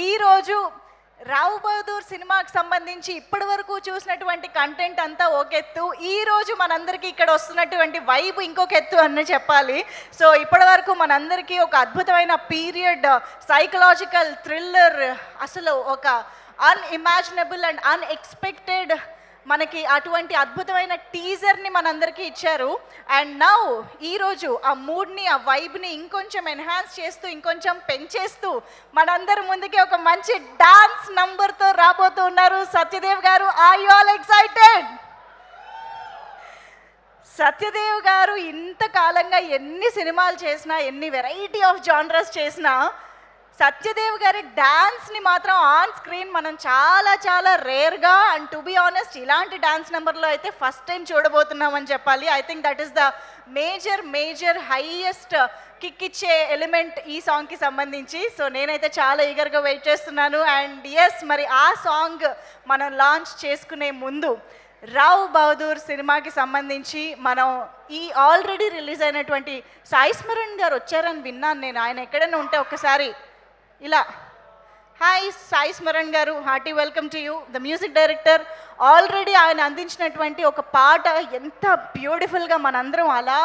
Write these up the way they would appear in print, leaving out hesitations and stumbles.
ఈరోజు రావు బహదూర్ సినిమాకి సంబంధించి ఇప్పటి వరకు చూసినటువంటి కంటెంట్ అంతా ఒక ఎత్తు, ఈరోజు మనందరికీ ఇక్కడ వస్తున్నటువంటి వైబ్ ఇంకొక ఎత్తు అని చెప్పాలి. సో ఇప్పటి వరకు మనందరికీ ఒక అద్భుతమైన పీరియడ్ సైకలాజికల్ థ్రిల్లర్, అసలు ఒక అన్ఇమాజినబుల్ అండ్ అన్ఎక్స్పెక్టెడ్ మనకి అటువంటి అద్భుతమైన టీజర్ని మనందరికీ ఇచ్చారు. అండ్ నౌ ఈరోజు ఆ మూడ్ని, ఆ వైబ్ని ఇంకొంచెం ఎన్హాన్స్ చేస్తూ, ఇంకొంచెం పెంచేస్తూ మనందరి ముందుకి ఒక మంచి డాన్స్ నంబర్తో రాబోతూ ఉన్నారు Satyadev garu. Are you all excited? Satyadev garu ఇంతకాలంగా ఎన్ని సినిమాలు చేసినా, ఎన్ని వెరైటీ ఆఫ్ జానరస్ చేసినా, సత్యదేవ్ గారి డాన్స్ని మాత్రం ఆన్ స్క్రీన్ మనం చాలా చాలా రేర్గా, అండ్ టు బి ఆనెస్ట్ ఇలాంటి డాన్స్ నెంబర్లో అయితే ఫస్ట్ టైం చూడబోతున్నామని చెప్పాలి. I think that is the major highest kick ఇచ్చే ఎలిమెంట్ ఈ సాంగ్కి సంబంధించి. సో నేనైతే చాలా ఈగర్గా వెయిట్ చేస్తున్నాను. అండ్ ఎస్, మరి ఆ సాంగ్ మనం లాంచ్ చేసుకునే ముందు రావు బహదూర్ సినిమాకి సంబంధించి మనం ఈ ఆల్రెడీ రిలీజ్ అయినటువంటి సాయి స్మరణ్ గారు వచ్చారని విన్నాను నేను. ఆయన ఎక్కడైనా ఉంటే ఒక్కసారి ఇలా, హాయ్ సాయి స్మరణ్ గారు, hearty welcome to you, the music director. Already ఆయన అందించినటువంటి ఒక పాట ఎంత బ్యూటిఫుల్గా మనందరం అలా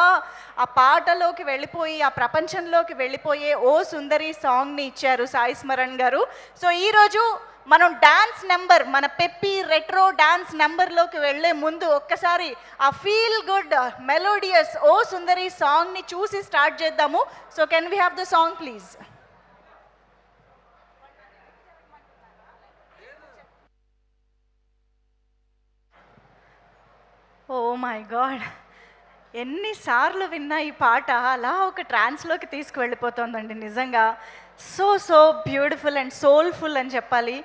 ఆ పాటలోకి వెళ్ళిపోయి, ఆ ప్రపంచంలోకి వెళ్ళిపోయే ఓ సుందరి సాంగ్ని ఇచ్చారు సాయి స్మరణ్ గారు. సో ఈరోజు మనం డాన్స్ నెంబర్, మన పెప్పి రెట్రో డాన్స్ నెంబర్లోకి వెళ్ళే ముందు ఒక్కసారి ఆ feel good melodious O Sundari సాంగ్ని చూసి స్టార్ట్ చేద్దాము. So can we have the song please? Oh my god, ఎన్నిసార్లు విన్నా ఈ పాట అలా ఒక ట్రాన్స్లోకి తీసుకువెళ్ళిపోతుందండి నిజంగా. సో బ్యూటిఫుల్ అండ్ సోల్ఫుల్ అని చెప్పాలి.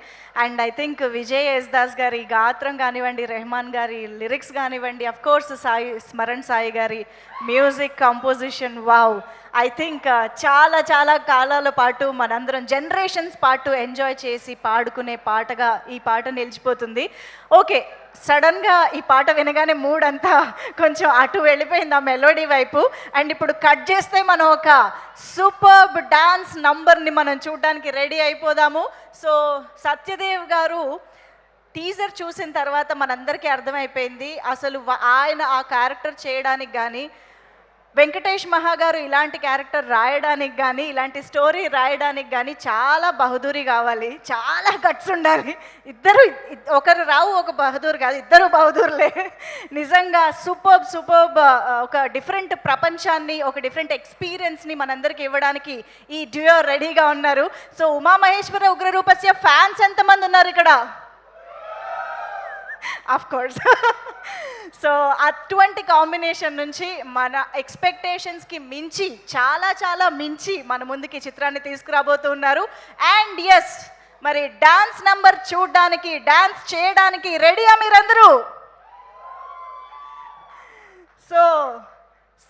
And I think Vijay Yesudas గారి గాత్రం కానివ్వండి, రెహమాన్ గారి లిరిక్స్ కానివ్వండి, అఫ్ కోర్స్ సాయి స్మరణ్ సాయి గారి music composition, wow. I think చాలా చాలా కాలాల పాటు మనందరం జనరేషన్స్ పాటు ఎంజాయ్ చేసి పాడుకునే పాటగా ఈ పాట నిలిచిపోతుంది. ఓకే, సడన్గా ఈ పాట వినగానే మూడ్ అంతా కొంచెం అటు వెళ్ళిపోయింది ఆ మెలోడీ వైపు. అండ్ ఇప్పుడు కట్ చేస్తే మనం ఒక సూపర్బ్ డాన్స్ నంబర్ని మనం చూడడానికి రెడీ అయిపోదాము. సో సత్యదేవ్ గారు టీజర్ చూసిన తర్వాత మనందరికీ అర్థమైపోయింది అసలు ఆయన ఆ క్యారెక్టర్ చేయడానికి కానీ, వెంకటేష్ మహాగారు ఇలాంటి క్యారెక్టర్ రాయడానికి కానీ, ఇలాంటి స్టోరీ రాయడానికి కానీ చాలా బహదూరి కావాలి, చాలా గట్స్ ఉండాలి. ఇద్దరు, ఒకరు రావు ఒక బహదూర్ కాదు, ఇద్దరు బహదూర్లే. నిజంగా సూపర్బ్ ఒక డిఫరెంట్ ప్రపంచాన్ని, ఒక డిఫరెంట్ ఎక్స్పీరియన్స్ని మనందరికి ఇవ్వడానికి ఈ డ్యూయో రెడీగా ఉన్నారు. సో ఉమామహేశ్వర ఉగ్రరూపస్య ఫ్యాన్స్ ఎంతమంది ఉన్నారు ఇక్కడ? Of course. సో అటువంటి కాంబినేషన్ నుంచి మన ఎక్స్పెక్టేషన్స్కి మించి, చాలా చాలా మించి మన ముందుకి చిత్రాన్ని తీసుకురాబోతున్నారు. అండ్ ఎస్, మరి డాన్స్ నంబర్ చూడడానికి, డాన్స్ చేయడానికి రెడీయా మీరందరూ? సో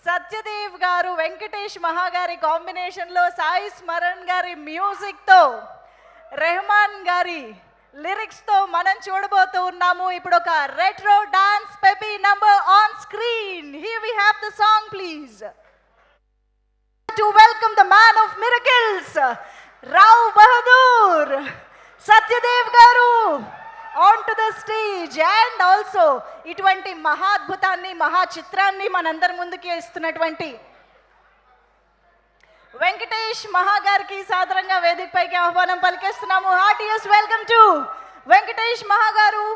సత్యదేవ్ గారు, వెంకటేష్ మహాగారి కాంబినేషన్లో, సాయి స్మరణ్ గారి మ్యూజిక్తో, రెహమాన్ గారి లిరిక్స్తో మనం చూడబోతూ ఉన్నాము ఇప్పుడు ఒక retro dance peppy number on screen. Here we have the song please. To welcome the man of miracles, Rao Bahadur Satyadev గారు on to the stage. And also ఇటువంటి మహాద్భుతాన్ని, మహా చిత్రాన్ని మనందరి ముందుకి ఇస్తున్నటువంటి వెంకటేష్ మహాగారికి సాదరంగా వేదికపైకి ఆహ్వానం పలికేస్తున్నాము. హార్టియస్ట్ వెల్కమ్ టు వెంకటేష్ మహాగారు,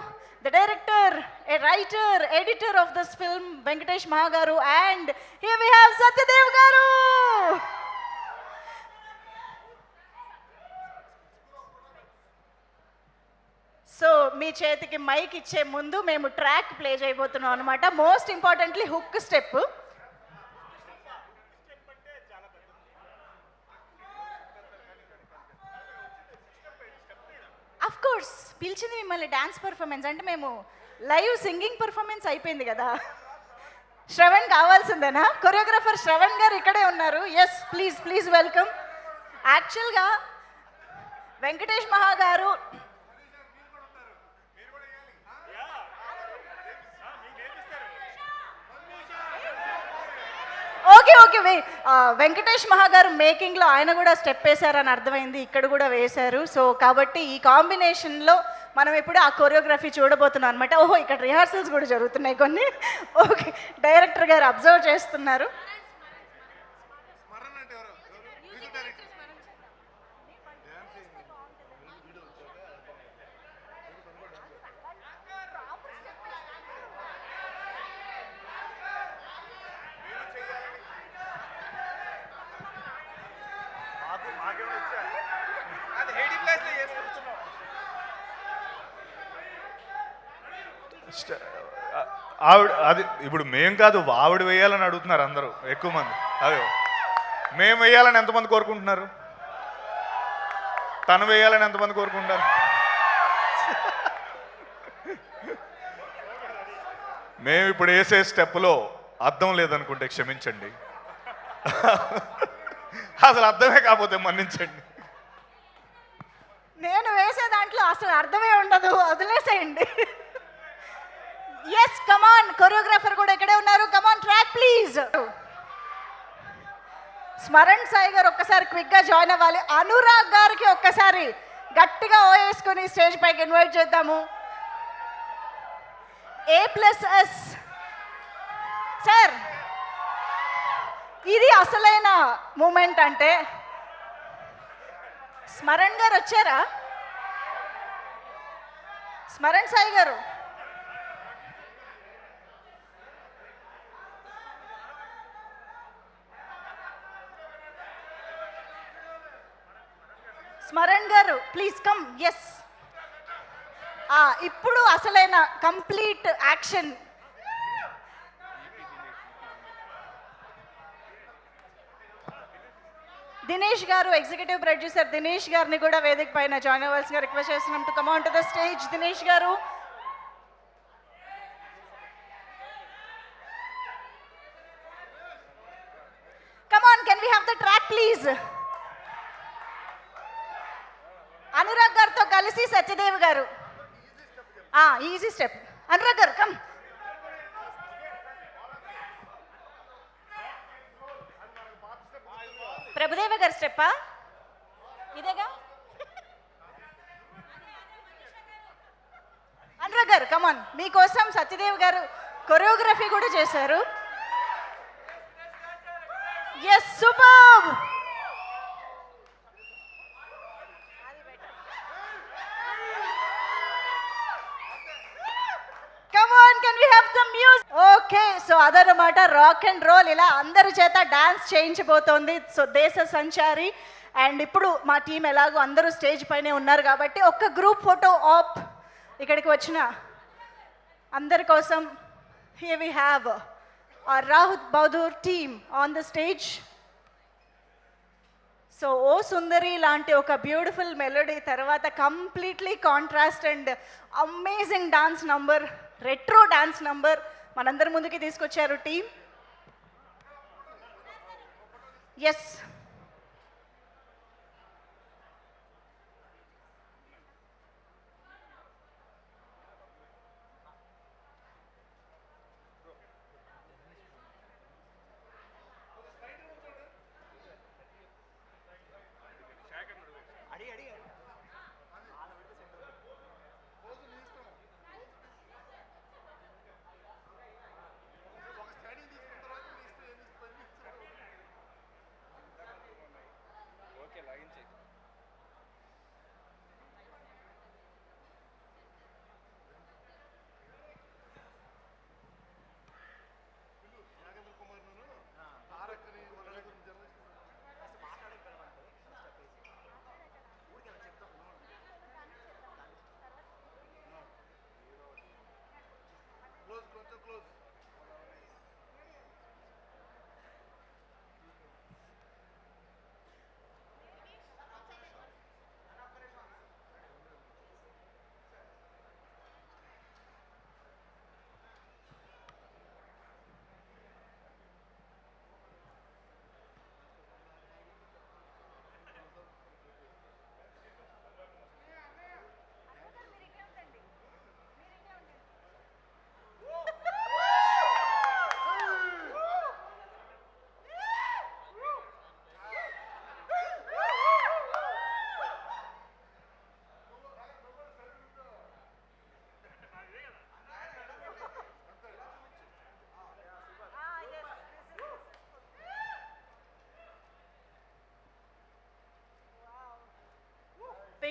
the director, a writer, editor of this film, Venkatesh మహాగారు. And here we have Satyadev గారు. సో మీ చేతికి మైక్ ఇచ్చే ముందు మేము ట్రాక్ ప్లే చేయబోతున్నాం అనమాట. Most importantly hook step. Of course పిలిచింది మిమ్మల్ని డాన్స్ పర్ఫార్మెన్స్ అంటే, మేము లైవ్ సింగింగ్ పర్ఫార్మెన్స్ అయిపోయింది కదా, శ్రవణ్ కావాల్సిందేనా? కొరియోగ్రాఫర్ శ్రవణ్ గారు ఇక్కడే ఉన్నారు. Yes, please welcome. యాక్చువల్గా వెంకటేష్ మహాగారు ఓకే ఓకే వెంకటేష్ మహా గారు మేకింగ్లో ఆయన కూడా స్టెప్ వేశారని అర్థమైంది, ఇక్కడ కూడా వేశారు. సో కాబట్టి ఈ కాంబినేషన్లో మనం ఇప్పుడు ఆ కొరియోగ్రఫీ చూడబోతున్నాం అనమాట. ఓహో, ఇక్కడ రిహార్సల్స్ కూడా జరుగుతున్నాయి కొన్ని. ఓకే, డైరెక్టర్ గారు అబ్జర్వ్ చేస్తున్నారు. ఆవిడ అది ఇప్పుడు మేం కాదు, ఆవిడ వేయాలని అడుగుతున్నారు అందరూ, ఎక్కువ మంది. అదే మేము వేయాలని ఎంతమంది కోరుకుంటున్నారు? తను వేయాలని ఎంతమంది కోరుకుంటారు? మేము ఇప్పుడు వేసే స్టెప్లో అర్థం లేదనుకుంటే క్షమించండి. అసలు అర్థమే కాకపోతే మన్నించండి. నేను వేసే దాంట్లో అసలు అర్థమే ఉండదు, వదిలేసేయండి. ఎస్, కమాన్, కొరియోగ్రాఫర్ కూడా ఇక్కడే ఉన్నారు. కమాన్, ట్రాక్ ప్లీజ్. స్మరణ్ సాయి గారు ఒక్కసారి క్విక్గా జాయిన్ అవ్వాలి. అనురాగ్ గారికి ఒక్కసారి గట్టిగా ఓ వేసుకొని స్టేజ్ పైకి ఇన్వైట్ చేద్దాము. A+S సార్, ఇది అసలైన మూమెంట్. అంటే స్మరణ్ గారు వచ్చారా? స్మరణ్ సాయి గారు, స్మరణ్ గారు ప్లీజ్ కమ్. ఎస్, ఇప్పుడు అసలైన కంప్లీట్ యాక్షన్. దినేష్ గారు, ఎగ్జిక్యూటివ్ ప్రొడ్యూసర్ దినేష్ గారిని కూడా వేదిక పైన జాయిన్ అవ్వాల్సిందిగా రిక్వెస్ట్ చేస్తున్నాం. To come on to the stage Dinesh గారు. Come on, can we have the track please? Anurag గారితో కలిసి సత్యదేవ్ గారు. Easy step. అనురాగ్ గారు కమ్. ప్రభుదేవ గారు స్టెప్పా ఇదేగా? అనురాగ్ గారు కమాన్, మీకోసం సత్యదేవ్ గారు కొరియోగ్రఫీ కూడా చేశారు. Yes, super. ఓకే, సో అదనమాట రాక్ అండ్ రోల్ ఇలా అందరి చేత డాన్స్ చేయించబోతోంది. సో దేశ సంచారి. అండ్ ఇప్పుడు మా టీం ఎలాగో అందరూ స్టేజ్ పైనే ఉన్నారు కాబట్టి ఒక్క గ్రూప్ ఫోటో ఆప్ ఇక్కడికి వచ్చిన అందరి కోసం. Here we have our Rahul Bahadur team on the stage. So O Sundari లాంటి ఒక బ్యూటిఫుల్ మెలోడీ తర్వాత completely contrast and amazing dance number, retro dance number మనందరి ముందుకి తీసుకొచ్చారు team. Yes,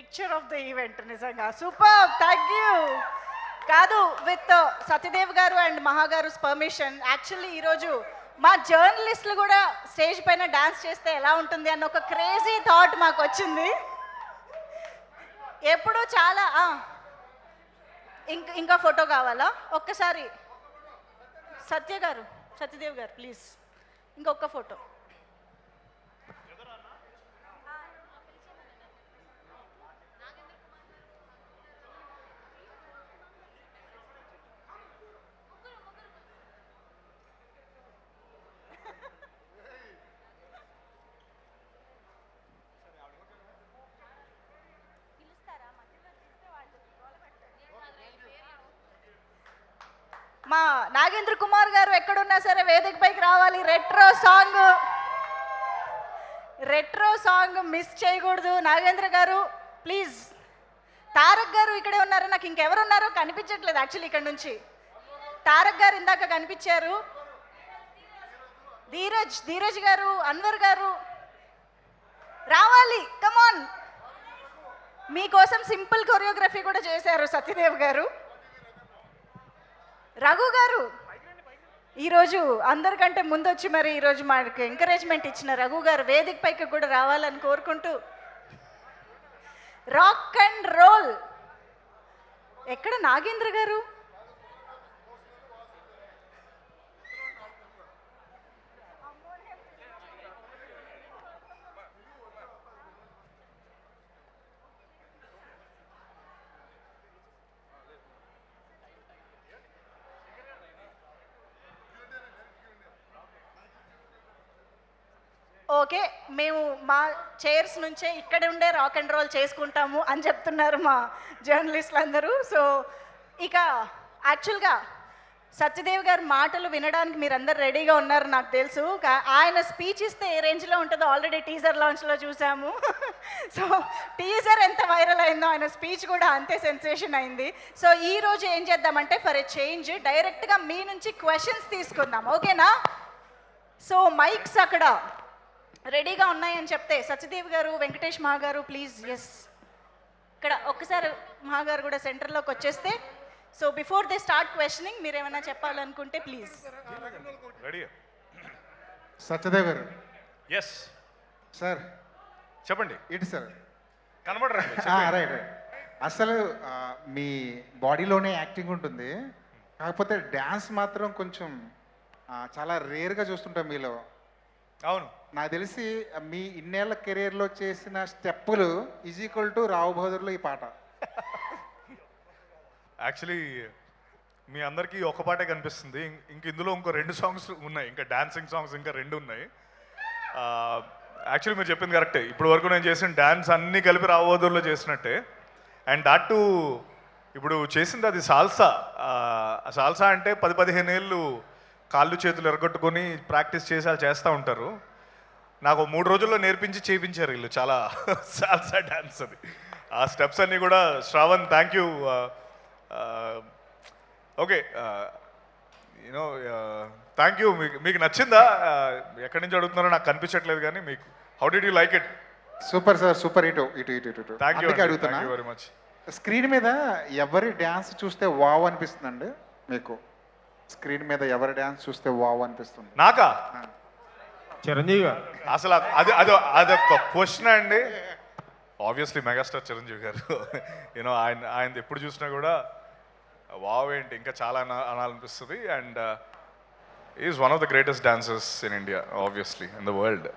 picture of the event నిజంగా సూపర్, థ్యాంక్ యూ. కాదు, విత్ సత్యదేవ్ గారు అండ్ మహా గారు పర్మిషన్, యాక్చువల్లీ ఈరోజు మా జర్నలిస్టులు కూడా స్టేజ్ పైన డాన్స్ చేస్తే ఎలా ఉంటుంది అన్న ఒక క్రేజీ థాట్ మాకు వచ్చింది. ఎప్పుడు చాలా ఇంకా ఫోటో కావాలా? ఒక్కసారి సత్యదేవ్ గారు ప్లీజ్ ఇంకొక ఫోటో. మా నాగేంద్ర కుమార్ గారు ఎక్కడున్నా సరే వేదిక పైకి రావాలి. రెట్రో సాంగ్ మిస్ చేయకూడదు. నాగేంద్ర గారు ప్లీజ్. తారక్ గారు ఇక్కడే ఉన్నారు, నాకు ఇంకెవరున్నారో కనిపించట్లేదు యాక్చువల్లీ ఇక్కడ నుంచి. తారక్ గారు ఇందాక కనిపించారు, ధీరజ్ గారు, అన్వర్ గారు రావాలి, కమాన్. మీకోసం సింపుల్ కొరియోగ్రఫీ కూడా చేశారు సత్యదేవ్ గారు. రఘు గారు ఈరోజు అందరికంటే ముందు వచ్చి మరి ఈరోజు మనకు ఎంకరేజ్మెంట్ ఇచ్చిన రఘు గారు వేదిక పైకి కూడా రావాలని కోరుకుంటూ. రాక్ అండ్ రోల్ ఎక్కడ నాగేంద్ర గారు? ఓకే, మేము మా చైర్స్ నుంచే ఇక్కడ ఉండే రాక్ అండ్ రోల్ చేసుకుంటాము అని చెప్తున్నారు మా జర్నలిస్టులు అందరూ. సో ఇక యాక్చువల్గా సత్యదేవ్ గారి మాటలు వినడానికి మీరందరూ రెడీగా ఉన్నారు నాకు తెలుసు. ఆయన స్పీచ్ ఇస్తే ఏ రేంజ్లో ఉంటుందో ఆల్రెడీ టీజర్ లాంచ్లో చూసాము. సో టీజర్ ఎంత వైరల్ అయిందో ఆయన స్పీచ్ కూడా అంతే సెన్సేషన్ అయింది. సో ఈరోజు ఏం చేద్దామంటే ఫర్ ఎ చేంజ్ డైరెక్ట్గా మీ నుంచి క్వశ్చన్స్ తీసుకుందాం, ఓకేనా? సో మైక్స్ అక్కడ రెడీగా ఉన్నాయని చెప్తే సత్యదేవ్ గారు, వెంకటేష్ మహా గారు ప్లీజ్. ఎస్, ఇక్కడ ఒక్కసారి మహా గారు కూడా సెంటర్లోకి వచ్చేస్తే. So before they start questioning మీరు ఏమైనా చెప్పాలనుకుంటే ప్లీజ్. సత్యదేవ్ గారు. ఎస్ సార్ చెప్పండి. ఏంటి సార్ కనబడరా? రైట్. అసలు మీ బాడీలోనే యాక్టింగ్ ఉంటుంది, కాకపోతే డ్యాన్స్ మాత్రం కొంచెం చాలా రేర్గా చూస్తుంటాం మీలో. అవును, నాకు తెలిసి మీ ఇన్నేళ్ల కెరీర్లో చేసిన స్టెప్పులు ఈజ్ ఈక్వల్ టు రావు బహదూర్లో ఈ పాట. యాక్చువల్లీ మీ అందరికీ ఒక పాటే కనిపిస్తుంది. ఇంక ఇందులో ఇంకో 2 సాంగ్స్ ఉన్నాయి, ఇంకా డాన్సింగ్ సాంగ్స్ ఇంకా 2 ఉన్నాయి. యాక్చువల్లీ మీరు చెప్పింది కరెక్టే. ఇప్పుడు వరకు నేను చేసిన డాన్స్ అన్నీ కలిపి రావోదూర్లో చేసినట్టే. అండ్ దాట్ టు ఇప్పుడు చేసింది అది సాల్సా. సాల్సా అంటే 10-15 ఏళ్ళు కాళ్ళు చేతులు ఎరగొట్టుకొని ప్రాక్టీస్ చేసి అలా చేస్తూ ఉంటారు. నాకు 3 రోజుల్లో నేర్పించి చేయించారు వీళ్ళు చాలా సాల్సా డాన్స్. అది ఆ స్టెప్స్ అన్నీ కూడా Shravan thank you. Okay, you know thank you. మీకు నచ్చిందా? ఎక్కడి నుంచి అడుగుతున్నారో నాకు కనిపించట్లేదు కానీ మీకు how did you like it? Super sir, super. ఇటు ఇటు ఇటు ఇటు థ్యాంక్ యూ అడుగుతున్నా. Very much. స్క్రీన్ మీద ఎవరి డ్యాన్స్ చూస్తే వావ్ అనిపిస్తుందండి మీకు? స్క్రీన్ మీద ఎవరి డ్యాన్స్ చూస్తే వావ్ అనిపిస్తుంది? నాకా? చిరంజీవి గారు. అసలు అదొక క్వశ్చన్ అండి. ఆబ్వియస్లీ మెగాస్టార్ చిరంజీవి గారు. యూనో ఆయన ఎప్పుడు చూసినా కూడా వావ్ ఏంటి ఇంకా చాలా అనాలనిపిస్తుంది. And is one of the greatest dancers in India, obviously in the world.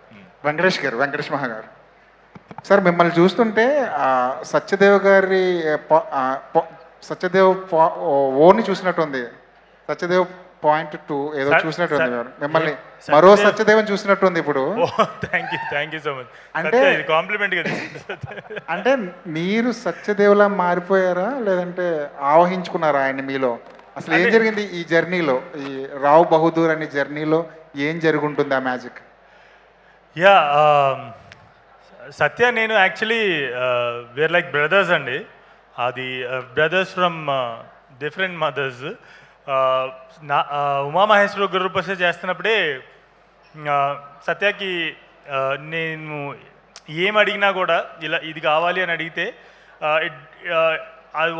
Venkatesh Maha గారు సార్, మిమ్మల్ని చూస్తుంటే సత్యదేవ్ గారి సత్యదేవ్ ఓని చూసినట్టుంది. సత్యదేవ్ .2 ఏదో చూసినట్టుంది మిమ్మల్ని, మరో సత్యదేవన్ చూసినట్టుంది ఇప్పుడు. Thank you so much. అంటే కాంప్లిమెంట్ కదా. అంటే మీరు సత్యదేవ్లా మారిపోయారా లేదంటే ఆవహించుకున్నారా ఆయన మీలో? అసలు ఏం జరిగింది ఈ జర్నీలో, ఈ రావ్ బహదూర్ అనే జర్నీలో ఏం జరుగుంటుంది ఆ మ్యాజిక్? యా, సత్య నేను యాక్చువల్లీ వేర్ లైక్ బ్రదర్స్ అండి. అది brothers from different mothers. Umamaheswara Guruprasad చేస్తున్నప్పుడే సత్యకి నేను ఏం అడిగినా కూడా ఇలా ఇది కావాలి అని అడిగితే అది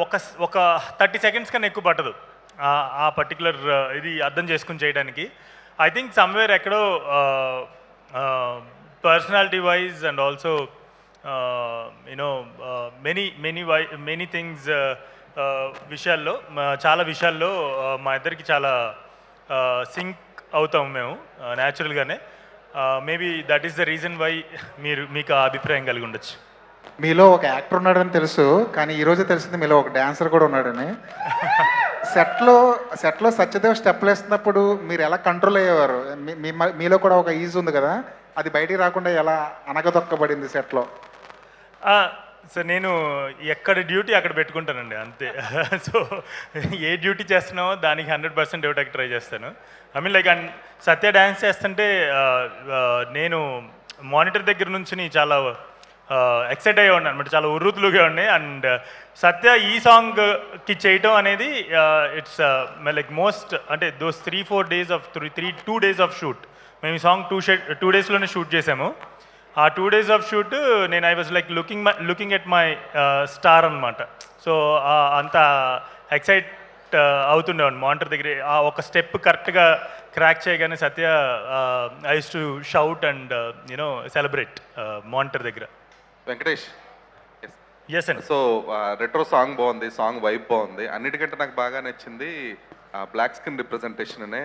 ఒక 30 సెకండ్స్ కన్నా ఎక్కువ పట్టదు ఆ పర్టికులర్ ఇది అర్థం చేసుకుని చేయడానికి. ఐ థింక్ సమ్వేర్ ఎక్కడో personality wise and also you know many things విషయాల్లో చాలా విషయాల్లో మా ఇద్దరికి చాలా సింక్ అవుతాం మేము న్యాచురల్గానే. Maybe that is the reason why మీకు ఆ అభిప్రాయం కలిగి ఉండొచ్చు. మీలో ఒక యాక్టర్ ఉన్నాడని తెలుసు, కానీ ఈరోజు తెలిసింది మీలో ఒక డాన్సర్ కూడా ఉన్నాడని. సెట్లో సత్యదేవ్ స్టెప్లు వేస్తున్నప్పుడు మీరు ఎలా కంట్రోల్ అయ్యేవారు? మీలో కూడా ఒక ఈజ్ ఉంది కదా, అది బయటికి రాకుండా ఎలా అనగదొక్కబడింది సెట్లో? సో నేను ఎక్కడ డ్యూటీ అక్కడ పెట్టుకుంటానండి అంతే. సో ఏ డ్యూటీ చేస్తున్నామో దానికి 100% ఇవ్వడానికి ట్రై చేస్తాను. I mean like and Satya dance చేస్తుంటే నేను మానిటర్ దగ్గర నుంచి చాలా ఎక్సైట్ అయ్యి ఉన్నాను అనమాట, చాలా ఉర్రూతులుగా ఉన్నాయి. అండ్ సత్య ఈ సాంగ్కి చేయటం అనేది ఇట్స్ లైక్ మోస్ట్ అంటే those 3-4 days of 2 days of shoot. మేము ఈ సాంగ్ 2 daysలోనే షూట్ చేసాము. ఆ 2 days ఆఫ్ షూట్ నేను I was like looking at my star అనమాట. సో అంత ఎక్సైట్ అవుతుండేవాడిని మానిటర్ దగ్గర. ఆ ఒక స్టెప్ కరెక్ట్గా క్రాక్ చేయగానే Satya I use to shout and you know celebrate monitor దగ్గర. వెంకటేష్, ఎస్ అండి. సో రెట్రో సాంగ్ బాగుంది, సాంగ్ వైబ్ బాగుంది. అన్నిటికంటే నాకు బాగా నచ్చింది బ్లాక్ స్కిన్ రిప్రజెంటేషన్ అనే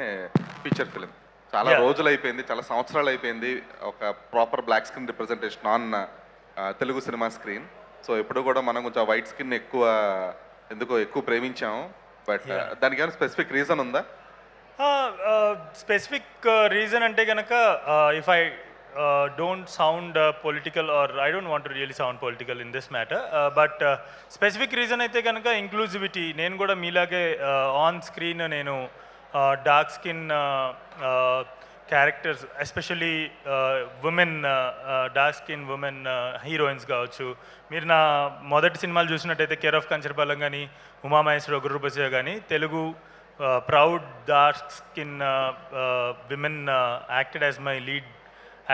ఫీచర్ ఫిలిం. చాలా రోజులు అయిపోయింది, చాలా సంవత్సరాలు అయిపోయింది ఒక proper black skin representation on Telugu cinema screen. So ఎప్పుడు కూడా మనం కొంచెం వైట్ స్కిన్ ఎక్కువ ప్రేమించాము. బట్ దానికి ఏమైనా స్పెసిఫిక్ రీజన్ ఉందా? స్పెసిఫిక్ రీజన్ అంటే కనుక if I don't sound political, or I don't want to really sound political in this matter, but specific reason అయితే కనుక ఇంక్లూజివిటీ. నేను కూడా మీలాగే ఆన్ స్క్రీన్ నేను dark skin characters, especially women, dark skin women heroines కావచ్చు. మీరు నా మొదటి సినిమాలు చూసినట్టయితే కేర్ ఆఫ్ కంచరపాలెం కానీ, ఉమామహేశ్వర, గుర్రబసయ్య కానీ, Telugu proud dark skin women acted as my lead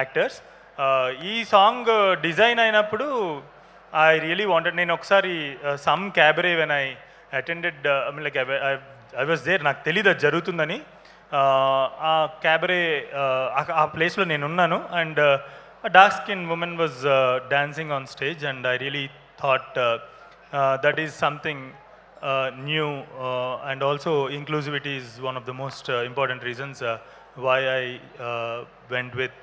actors. ఈ సాంగ్ డిజైన్ అయినప్పుడు ఐ రియలీ వాంటెడ్, నేను ఒకసారి some cabaret when I attended, I mean like I was there, నాకు తెలియదు అది జరుగుతుందని. ఆ క్యాబరే ఆ ప్లేస్లో నేను ఉన్నాను and dark skin women was dancing on stage and I really thought that is something new and also inclusivity is one of the most important reasons why I went with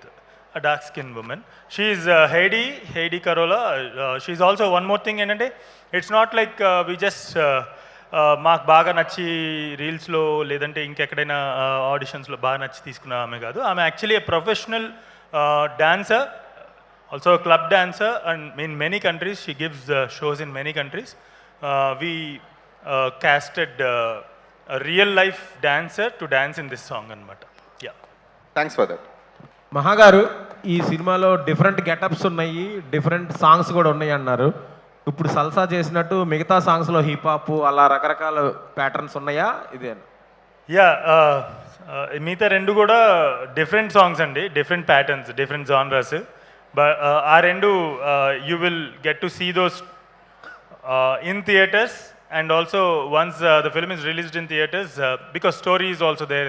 a dark skinned woman. She is Heidi Carola. She's also one more thing ఏంటంటే it's not like we just మాకు బాగా నచ్చి రీల్స్లో లేదంటే ఇంకెక్కడైనా ఆడిషన్స్లో బాగా నచ్చి తీసుకున్న ఆమె కాదు. ఆమె actually a professional dancer, also club dancer, and in many countries she gives shows in many countries. We casted a real life dancer to dance in this song అనమాట. Yeah, thanks for that. మహాగారు, ఈ సినిమాలో different getups ఉన్నాయి, different songs కూడా ఉన్నాయి అన్నారు. ఇప్పుడు salsa చేసినట్టు మిగతా సాంగ్స్లో హిప్ హాప్ అలా రకరకాల ప్యాటర్న్స్ ఉన్నాయా? ఇదే యా, మిగతా రెండు కూడా డిఫరెంట్ సాంగ్స్ అండి, different patterns, different genres. But ఆ రెండు you will get to see those in theatres and also once the film is released in theaters, because story is also there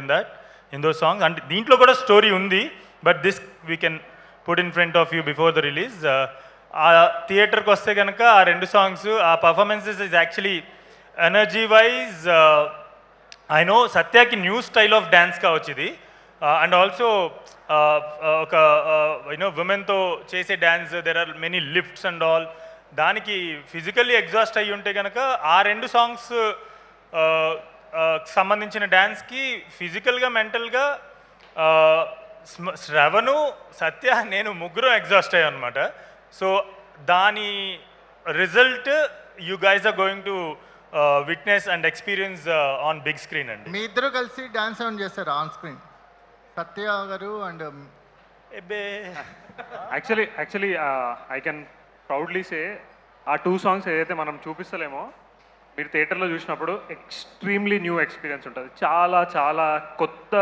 in those songs, and deentlo kuda story undi, but this we can put in front of you before the release. ఆ theatre కి వస్తే కనుక ఆ రెండు songs, ఆ performances is actually energy wise I know సత్యాకి new style of dance కావచ్చు ఇది, అండ్ ఆల్సో ఒక యూనో ఉమెన్తో చేసే dance, there are many lifts and all. దానికి ఫిజికల్లీ ఎగ్జాస్ట్ అయ్యి ఉంటే కనుక ఆ రెండు సాంగ్స్ సంబంధించిన డ్యాన్స్కి ఫిజికల్గా, మెంటల్గా శ్రవణు, సత్య, నేను ముగ్గురు ఎగ్జాస్ట్ అయ్యాం అనమాట. సో దాని result you guys are going to witness and experience on big screen అండి. మీ ఇద్దరు కలిసి డాన్స్ ఏమైనా చేస్తారు ఆన్ స్క్రీన్, సత్య గారు and? Actually I can proudly say ఆ 2 songs ఏదైతే మనం చూపిస్తలేమో మీరు థియేటర్లో చూసినప్పుడు ఎక్స్ట్రీమ్లీ న్యూ ఎక్స్పీరియన్స్ ఉంటుంది. చాలా చాలా కొత్త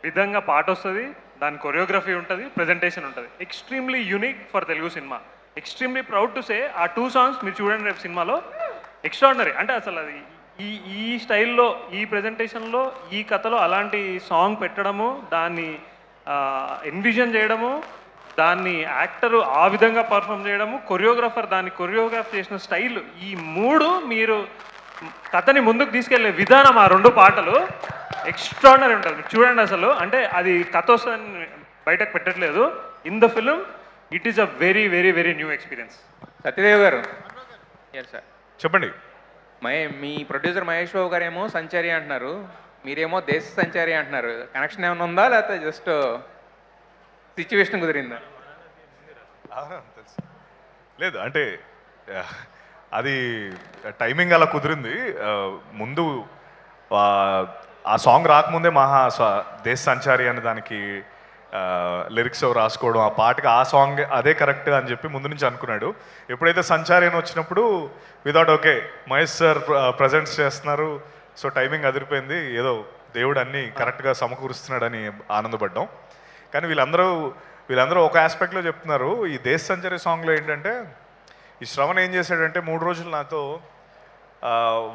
విధంగా పాట వస్తుంది, దాని కొరియోగ్రఫీ ఉంటుంది, ప్రజెంటేషన్ ఉంటుంది. Extremely unique for Telugu cinema. Extremely proud to say ఆ 2 సాంగ్స్ మీరు చూడండి రేపు సినిమాలో ఎక్స్ట్రాడినరీ. అంటే అసలు అది ఈ స్టైల్లో, ఈ ప్రజెంటేషన్లో, ఈ కథలో అలాంటి సాంగ్ పెట్టడము, దాన్ని ఎన్విజన్ చేయడము, దాన్ని యాక్టర్ ఆ విధంగా పర్ఫామ్ చేయడము, కొరియోగ్రాఫర్ దాన్ని కొరియోగ్రాఫ్ చేసిన స్టైల్, ఈ 3 మీరు కథని ముందుకు తీసుకెళ్లే విధానం, ఆ 2 పాటలు ఎక్స్ట్రాడినరీ ఉంటుంది. మీరు చూడండి అసలు. అంటే అది కథ వస్తుందని బయటకు పెట్టట్లేదు. In the film it is a very very very new experience. Satyadev గారు, సార్ చెప్పండి. మీ ప్రొడ్యూసర్ మహేష్ బాబు గారేమో సంచారి అంటున్నారు, మీరేమో దేశ సంచారి అంటున్నారు. కనెక్షన్ ఏమైనా ఉందా, లేకపోతే జస్ట్ సిచ్యువేషన్ కుదిరిందా? తెలుసు. లేదు అంటే అది టైమింగ్ అలా కుదిరింది. ముందు ఆ సాంగ్ రాకముందే దేశ సంచారి అనే దానికి లిరిక్స్ రాసుకోవడం, ఆ పాటకి ఆ సాంగ్ అదే కరెక్ట్ అని చెప్పి ముందు నుంచి అనుకున్నాడు. ఎప్పుడైతే సంచారి అని వచ్చినప్పుడు without okay Mahesh sir presents చేస్తున్నారు, సో టైమింగ్ అదిరిపోయింది, ఏదో దేవుడు అన్నీ కరెక్ట్గా సమకూరుస్తున్నాడని ఆనందపడ్డాం. కానీ వీళ్ళందరూ ఒక ఆస్పెక్ట్లో చెప్తున్నారు. ఈ దేశ సంచారి సాంగ్లో ఏంటంటే ఈ శ్రవణ్ ఏం చేశాడంటే 3 రోజులు నాతో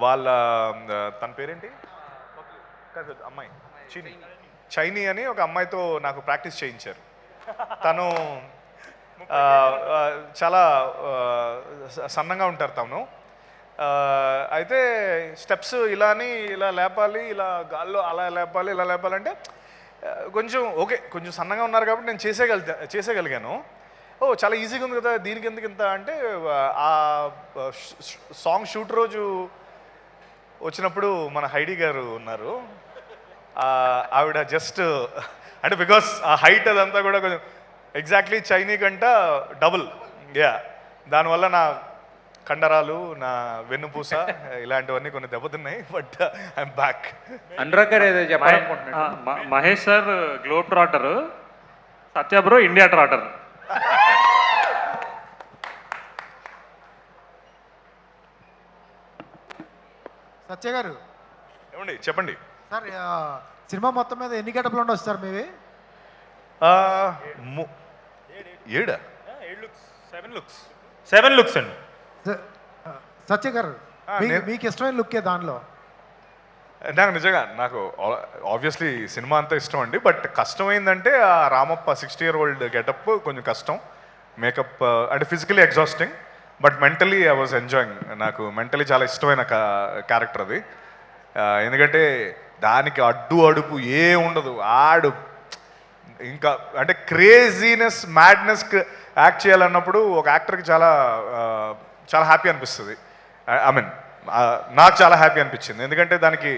వాళ్ళ తన పేరేంటి అమ్మాయి చైనీ అని ఒక అమ్మాయితో నాకు ప్రాక్టీస్ చేయించారు. తను చాలా సన్నంగా ఉంటారు తను. అయితే స్టెప్స్ ఇలా లేపాలి, ఇలా గాల్లో అలా లేపాలి, ఇలా లేపాలంటే కొంచెం ఓకే, కొంచెం సన్నగా ఉన్నారు కాబట్టి నేను చేసేయగలిగాను. ఓ చాలా ఈజీగా ఉంది కదా, దీనికి ఎందుకు ఇంత అంటే ఆ సాంగ్ షూట్ రోజు వచ్చినప్పుడు మన హైడీ గారు ఉన్నారు. ఆవిడ జస్ట్ అంటే బికాస్ ఆ హైట్ అదంతా కూడా కొంచెం ఎగ్జాక్ట్లీ చైనీ కంట డబుల్, దానివల్ల నా కండరాలు, నా వెన్నుపూస ఇలాంటివన్నీ కొన్ని దెబ్బతిన్నాయి. But I'm back. అనురాగ్ గారు ఏదో చెప్పాలనుకుంటున్నాను. మహేష్ సార్ గ్లోబ్ ట్రాటర్, సత్య బ్రో ఇండియా ట్రాటర్. సత్య గారు ఏమండి చెప్పండి సార్, సినిమా మొత్తం మీద ఎన్ని గెటప్లు ఉండవు సార్ మీవి? 7 లుక్స్ అండి. సత్య గారు మీకు ఇష్టమైన లుక్కే దానిలో? నాకు ఆబ్వియస్లీ సినిమా అంతా ఇష్టం అండి. బట్ కష్టమైందంటే ఆ రామప్ప 60 year old గెటప్ కొంచెం కష్టం. మేకప్ అంటే physically exhausting, but mentally I was enjoying. నాకు మెంటలీ చాలా ఇష్టమైన క్యారెక్టర్ అది. ఎందుకంటే దానికి అడ్డు అడుపు ఏ ఉండదు. ఇంకా అంటే క్రేజీనెస్, మ్యాడ్నెస్ యాక్ట్ చేయాలన్నప్పుడు ఒక యాక్టర్కి చాలా హ్యాపీ అనిపిస్తుంది. ఐ మీన్ నాకు చాలా హ్యాపీ అనిపించింది. ఎందుకంటే దానికి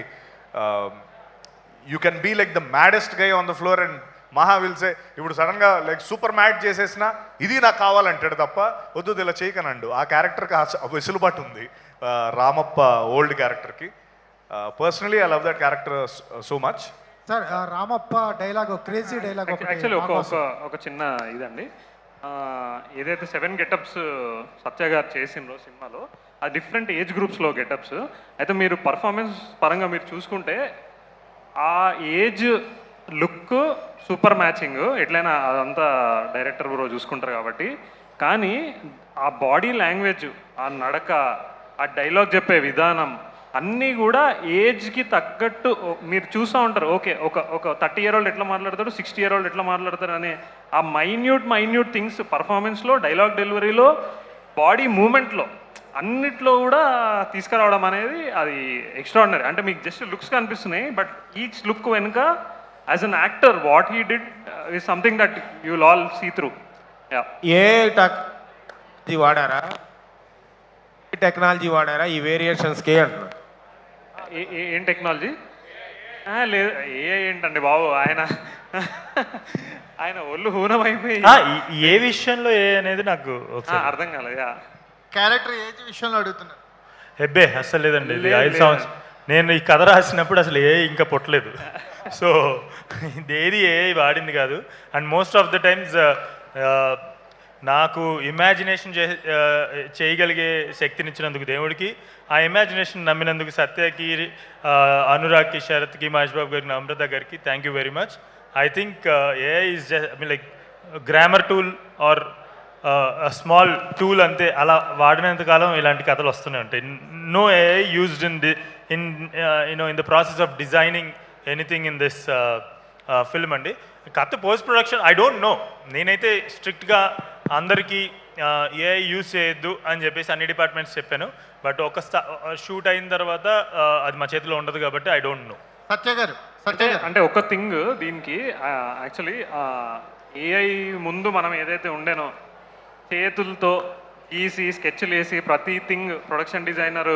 you can be like the maddest guy on the floor and Maha విల్సే ఇప్పుడు సడన్గా లైక్ సూపర్ మ్యాడ్ చేసేసినా ఇది నాకు కావాలంటాడు తప్ప వద్దు ఇలా చేయకనండు. ఆ క్యారెక్టర్కి వెసులుబాటు ఉంది రామప్ప ఓల్డ్ క్యారెక్టర్కి. Personally I love that character so much. Sir Ramappa dialogue, crazy dialogue actually ఒక చిన్న ఇదండి. ఏదైతే 7 గెటప్స్ సత్య గారు చేసిండ్రో సినిమాలో, ఆ డిఫరెంట్ ఏజ్ గ్రూప్స్లో గెటప్స్. అయితే మీరు పర్ఫార్మెన్స్ పరంగా మీరు చూసుకుంటే ఆ ఏజ్ లుక్ సూపర్ మ్యాచింగ్, ఎట్లయినా అదంతా డైరెక్టర్ బ్రో చూసుకుంటారు కాబట్టి. కానీ ఆ బాడీ లాంగ్వేజ్, ఆ నడక, ఆ డైలాగ్ చెప్పే విధానం అన్నీ కూడా ఏజ్కి తగ్గట్టు మీరు చూస్తూ ఉంటారు. ఓకే, ఒక 30 year old ఎట్లా మాట్లాడతాడు, 60 year old ఎట్లా మాట్లాడతారు అనే ఆ మైన్యూట్ థింగ్స్ పర్ఫార్మెన్స్లో, డైలాగ్ డెలివరీలో, బాడీ మూమెంట్లో అన్నిట్లో కూడా తీసుకురావడం అనేది అది ఎక్స్ట్రాడినరీ. అంటే మీకు జస్ట్ లుక్స్ కనిపిస్తున్నాయి, బట్ ఈచ్ లుక్ వెనుక as an actor what he did is something that you will all see through. ఏ టెక్నాలజీ వాడారా, ఈ వేరియేషన్స్కి అంటున్నారు? ఏం టెక్నాలజీ? లేదు, ఏంటండి బాబు, ఆయన ఒళ్ళు హూనమైపోయి ఏ విషయంలో ఏ అనేది నాకు అర్థం కాలేదు. క్యారెక్టర్ ఏజ్ విషయంలో అడుగుతున్నారు. హెబ్బే అస్సలు లేదండి. ఇది 5 సంవత్సరం నేను ఈ కథ రాసినప్పుడు అసలు ఏ ఇంకా పుట్టలేదు. సో ఏది ఏ వాడింది కాదు. And most of the times నాకు ఇమాజినేషన్ చేయగలిగే శక్తినిచ్చినందుకు దేవుడికి, ఆ ఇమాజినేషన్ నమ్మినందుకు సత్యకి, అనురాగ్కి, శరత్కి, మహేష్ బాబు గారికి, అమృత గారికి thank you very much. I think AI is just I mean like grammar tool or small tool అంతే. అలా వాడినంత కాలం ఇలాంటి కథలు వస్తూనే ఉంటాయి. No AI used in the process of designing anything in this film అండి. కథ post production I don't know. నేనైతే స్ట్రిక్ట్గా అందరికీ ఏఐ యూజ్ చేయొద్దు అని చెప్పేసి అన్ని డిపార్ట్మెంట్స్ చెప్పాను. బట్ ఒక షూట్ అయిన తర్వాత అది మా చేతిలో ఉండదు కాబట్టి ఐ డోంట్ నో. సత్య గారు అంటే ఒక థింగ్ దీనికి యాక్చువల్లీ ఏఐ ముందు మనం ఏదైతే ఉండేనో చేతులతో గీసి స్కెచ్లు వేసి ప్రతి thing production designer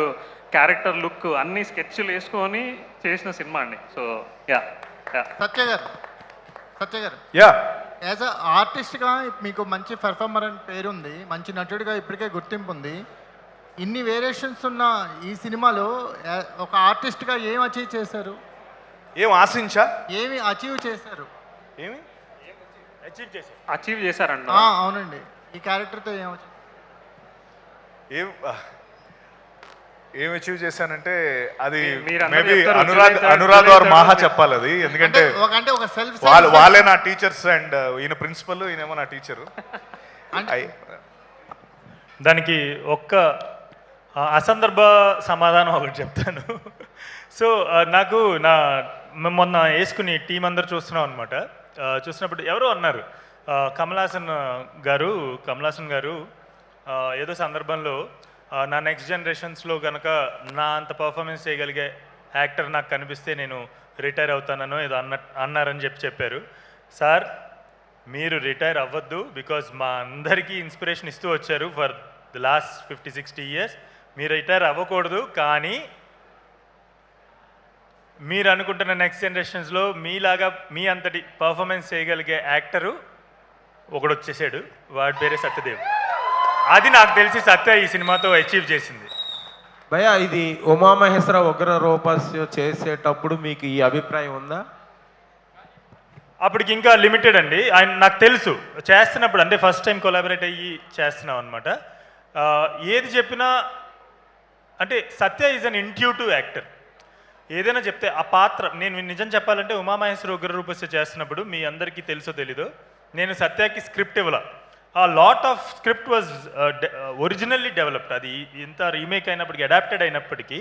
character look అన్ని స్కెచ్లు వేసుకొని చేసిన సినిమా అండి. సో యా సత్య గారు యా, యాజ్ అ ఆర్టిస్ట్గా మీకు మంచి పెర్ఫార్మర్ అని పేరుంది, మంచి నటుడిగా ఇప్పటికే గుర్తింపు ఉంది. ఇన్ని వేరియేషన్స్ ఉన్న ఈ సినిమాలో ఒక ఆర్టిస్ట్గా ఏం అచీవ్ చేశారు? ఏమి అచీవ్ చేశారు? అచీవ్ చేశారండి. అవునండి, ఈ క్యారెక్టర్తో ఏం అచీవ్ చేశానంటే అది మీరందరూ మేబీ చెప్తారు, అనురాగ్ ఆర్ మాహా చెప్పాలి అది. ఎందుకంటే ఒక సెల్ఫ్ వాళ్ళే నా టీచర్స్ అండ్ ఈయన ప్రిన్సిపల్, ఈయనేమో నా టీచరు. దానికి ఒక్క అసందర్భ సమాధానం ఒకటి చెప్తాను. సో నాకు మొన్న వేసుకుని టీం అందరు చూస్తున్నాం అనమాట. చూసినప్పుడు ఎవరో అన్నారు, కమల్ హాసన్ గారు ఏదో సందర్భంలో నా నెక్స్ట్ జనరేషన్స్లో కనుక నా అంత పర్ఫార్మెన్స్ చేయగలిగే యాక్టర్ నాకు కనిపిస్తే నేను రిటైర్ అవుతానో ఏదో అన్నారని చెప్పారు. సార్ మీరు రిటైర్ అవ్వద్దు, బికాజ్ మా అందరికీ ఇన్స్పిరేషన్ ఇస్తూ వచ్చారు ఫర్ ది లాస్ట్ 50-60 years. మీరు రిటైర్ అవ్వకూడదు, కానీ మీరు అనుకుంటున్న నెక్స్ట్ జనరేషన్స్లో మీలాగా మీ అంతటి పర్ఫార్మెన్స్ చేయగలిగే యాక్టరు ఒకడు వచ్చేసాడు, వాడి పేరే సత్యదేవ్. అది నాకు తెలిసి సత్య ఈ సినిమాతో అచీవ్ చేసింది. భయ్యా, ఇది ఉమామహేశ్వర ఉగ్ర రూపస్య చేసేటప్పుడు మీకు ఈ అభిప్రాయం ఉందా? అప్పటికి ఇంకా లిమిటెడ్ అండి. ఆయన నాకు తెలుసు చేస్తున్నప్పుడు, అంటే ఫస్ట్ టైం కొలాబరేట్ అయ్యి చేస్తున్నాం అనమాట. ఏది చెప్పినా అంటే సత్య ఈజ్ అన్ ఇంట్యూటివ్ యాక్టర్. ఏదైనా చెప్తే ఆ పాత్ర, నేను నిజం చెప్పాలంటే ఉమామహేశ్వర ఉగ్ర రూపస్య చేస్తున్నప్పుడు మీ అందరికీ తెలుసో తెలీదో, నేను సత్యకి స్క్రిప్ట్ ఇవ్వాల. ఆ lot of script was originally developed. అది ఇంత రీమేక్ అయినప్పటికీ, అడాప్టెడ్ అయినప్పటికీ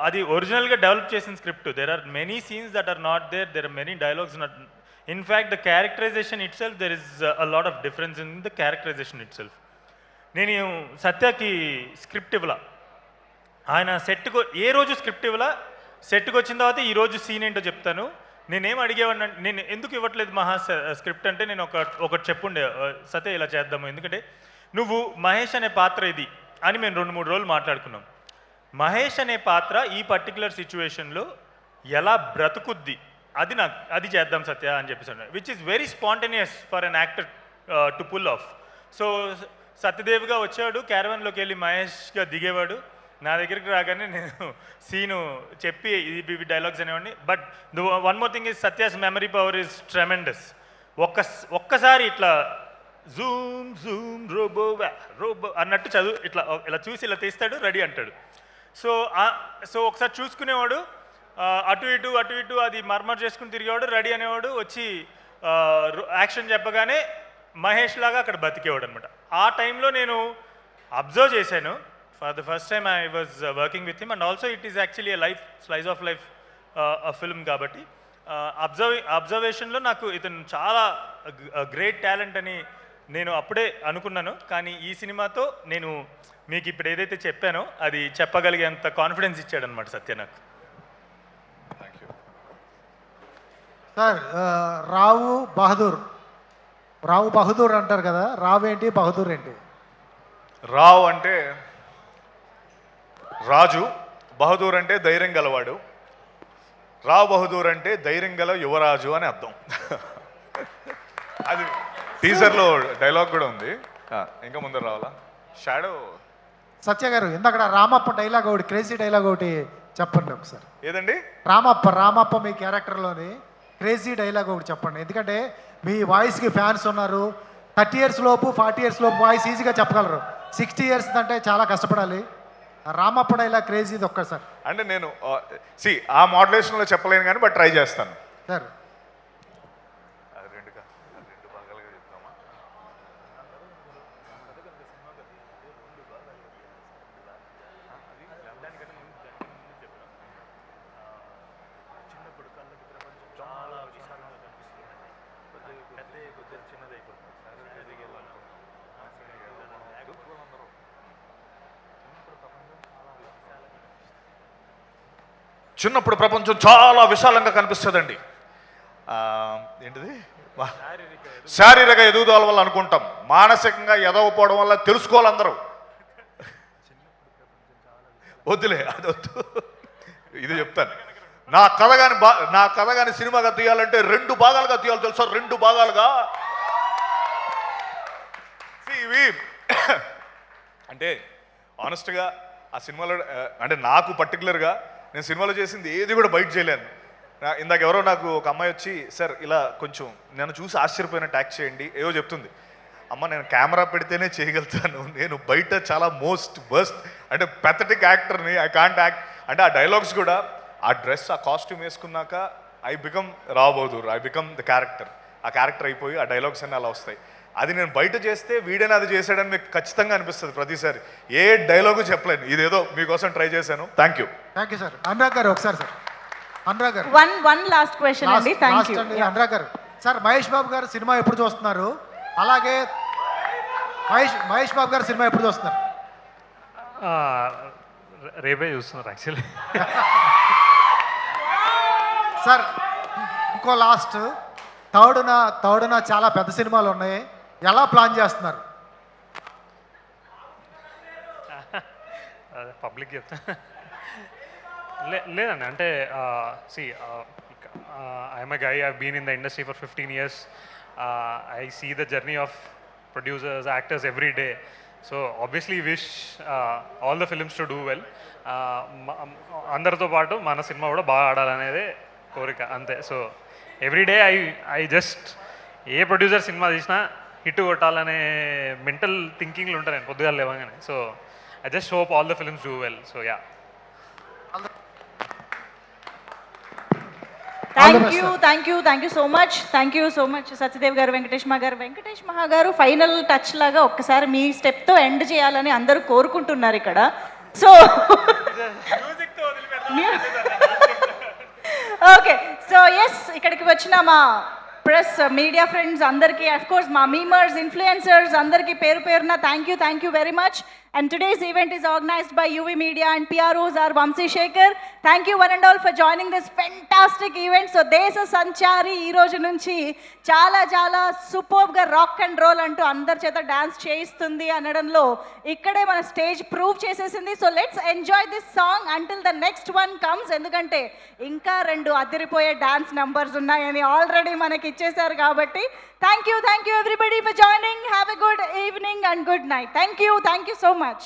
అది ఒరిజినల్గా డెవలప్ చేసిన script. There are many scenes that are not there, there are many dialogues not. In fact the characterization itself, there is a lot of difference in the characterization itself. నేను సత్యకి script ఇవ్వాల. ఆయన సెట్కు ఏ రోజు script ఇవ్వాల, సెట్కి వచ్చిన తర్వాత ఈరోజు సీన్ ఏంటో చెప్తాను. నేనేం అడిగేవాడిని, నేను ఎందుకు ఇవ్వట్లేదు మహా స్క్రిప్ట్ అంటే, నేను ఒకటి చెప్పుండే, సత్య ఇలా చేద్దాము, ఎందుకంటే నువ్వు మహేష్ అనే పాత్ర ఇది అని మేము 2-3 రోజులు మాట్లాడుకున్నాం. మహేష్ అనే పాత్ర ఈ పర్టికులర్ సిచ్యువేషన్లో ఎలా బ్రతుకుద్ది, అది చేద్దాం సత్య అని చెప్పేసి, which is very spontaneous for an actor to pull off. So సత్యదేవ్గా వచ్చాడు, క్యారవన్లోకి వెళ్ళి మహేష్గా దిగేవాడు. నా దగ్గరికి రాగానే నేను సీను చెప్పి ఇవి డైలాగ్స్ అనేవాడిని. But one more thing is Satya's memory power is tremendous. ఒక్కసారి ఇట్లా జూమ్ జూమ్ రోబో అన్నట్టు ఇలా చూసి ఇలా తీస్తాడు, రెడీ అంటాడు. సో ఒకసారి చూసుకునేవాడు, అటు ఇటు అది మర్మర్ చేసుకుని తిరిగేవాడు, రెడీ అనేవాడు, వచ్చి యాక్షన్ చెప్పగానే మహేష్ లాగా అక్కడ బతికేవాడు అనమాట. ఆ టైంలో నేను అబ్జర్వ్ చేశాను. For the first time I was working with him, and also it is actually a slice of life a film కాబట్టి అబ్జర్వేషన్లో నాకు ఇతను చాలా గ్రేట్ టాలెంట్ అని నేను అప్పుడే అనుకున్నాను. కానీ ఈ సినిమాతో నేను మీకు ఇప్పుడు ఏదైతే చెప్పానో అది చెప్పగలిగేంత కాన్ఫిడెన్స్ ఇచ్చాడనమాట సత్య నాకు. సార్, రావు బహదూర్ అంటారు కదా, రావు ఏంటి, బహదూర్ ఏంటి? రావు అంటే రాజు, బహదూర్ అంటే ధైర్యం గలవాడు. రావ్ బహదూర్ అంటే ధైర్యం గల యువరాజు అని అర్థం. అది టీజర్లో డైలాగ్ కూడా ఉంది, ఇంకా ముందర రావాలా? షాడో సత్య గారు, ఇందాక రామప్ప డైలాగ్ ఒకటి, క్రేజీ డైలాగ్ ఒకటి చెప్పండి ఒకసారి. ఏదండి? రామప్ప మీ క్యారెక్టర్లోని క్రేజీ డైలాగ్ ఒకటి చెప్పండి. ఎందుకంటే మీ వాయిస్కి ఫ్యాన్స్ ఉన్నారు. 30 years లోపు 40 years లోపు వాయిస్ ఈజీగా చెప్పగలరు. 60 years అంటే చాలా కష్టపడాలి. రామప్ప డైలాగ్ క్రేజీది ఒక్కసారి. అంటే నేను ఆ మోడ్యులేషన్లో చెప్పలేను కానీ బట్ ట్రై చేస్తాను. సార్, చిన్నప్పుడు ప్రపంచం చాలా విశాలంగా కనిపిస్తుందండి. ఏంటిది? శారీరక ఎదుగుదల వల్ల అనుకుంటాం, మానసికంగా ఎదవపోవడం వల్ల తెలుసుకోవాలి అందరూ. వద్దులే, అది వద్దు, ఇది చెప్తాను. నా కథ కానీ సినిమాగా తీయాలంటే 2 భాగాలుగా తీయాలి తెలుసా, 2 భాగాలుగా. ఇవి అంటే ఆనెస్ట్గా ఆ సినిమాలో అంటే నాకు పర్టికులర్గా నేను సినిమాలో చేసింది ఏది కూడా బయట చేయలేను. ఇందాక ఎవరో నాకు ఒక అమ్మాయి వచ్చి, సార్ ఇలా కొంచెం నన్ను చూసి ఆశ్చర్యపోయినట్టు యాక్ట్ చేయండి ఏవో చెప్తుంది. అమ్మ నేను కెమెరా పెడితేనే చేయగలుగుతాను, నేను బయట చాలా మోస్ట్ వర్స్ట్ అంటే పెథటిక్ యాక్టర్ని, ఐ కాంట్ యాక్ట్. అంటే ఆ డైలాగ్స్ కూడా ఆ డ్రెస్ ఆ కాస్ట్యూమ్ వేసుకున్నాక I become Rao Bahadur, I become the character. ఆ క్యారెక్టర్ అయిపోయి ఆ డైలాగ్స్ అన్నీ అలా వస్తాయి. అది నేను బయట చేస్తే వీడైనా అది చేశాడని మీకు ఖచ్చితంగా అనిపిస్తుంది ప్రతిసారి. ఏ డైలాగు చెప్పలేను, ఇదేదో మీకోసం ట్రై చేశాను. Thank you sir. అనురాగ్ గారు ఒకసారి సార్, అనురాగ్ గారు వన్ లాస్ట్ క్వశ్చన్ అండి. థ్యాంక్ యూ అనురాగ్ గారు. సార్ మహేష్ బాబు గారు సినిమా ఎప్పుడు చూస్తున్నారు? అలాగే మహేష్ బాబు గారు సినిమా ఎప్పుడు చూస్తున్నారు? రేపే చూస్తున్నారు యాక్చువల్లీ. సార్ ఇంకో లాస్ట్, థర్డ్న చాలా పెద్ద సినిమాలు ఉన్నాయి, ఎలా ప్లాన్ చేస్తున్నారు? పబ్లిక్ చెప్తా లేదండి, అంటే I'm a guy, I been in the industry for 15 years. I see the journey of producers, actors every day. So obviously wish all the films to do well. అందరితో పాటు మన సినిమా కూడా బాగా ఆడాలనేదే కోరిక, అంతే. So every day I just ఏ ప్రొడ్యూసర్ సినిమా తీసినా హిట్ కొట్టాలనే మెంటల్ థింకింగ్లు ఉంటాను నేను పొద్దుగా లేవగానే. So I just hope all the films do well. So yeah, thank you so much Satyadev గారు, వెంకటేష్ మహా గారు. ఫైనల్ టచ్ లాగా ఒక్కసారి మీ స్టెప్తో ఎండ్ చేయాలని అందరూ కోరుకుంటున్నారు ఇక్కడ. సో ఓకే, సో ఎస్, ఇక్కడికి వచ్చిన మా ప్రెస్ మీడియా ఫ్రెండ్స్ అందరికీ, అఫ్ కోర్స్ మా మీమర్స్, ఇన్ఫ్లుయెన్సర్స్ అందరికీ పేరు పేరున thank you very much. And today's event is organized by UV Media and PROs are Vamsi Shekhar. Thank you one and all for joining this fantastic event. So Desa Sanchari ee roju nunchi చాలా superb గా rock and role అంటూ అందరి చేత dance చేయిస్తుంది అనడంలో ఇక్కడే మన stage prove చేసేసింది. So let's enjoy this song until the next one comes. ఎందుకంటే ఇంకా 2 అదిరిపోయే డాన్స్ నంబర్స్ ఉన్నాయని ఆల్రెడీ మనకి ఇచ్చేశారు కాబట్టి thank you everybody for joining. Have a good evening and good night. Thank you so much.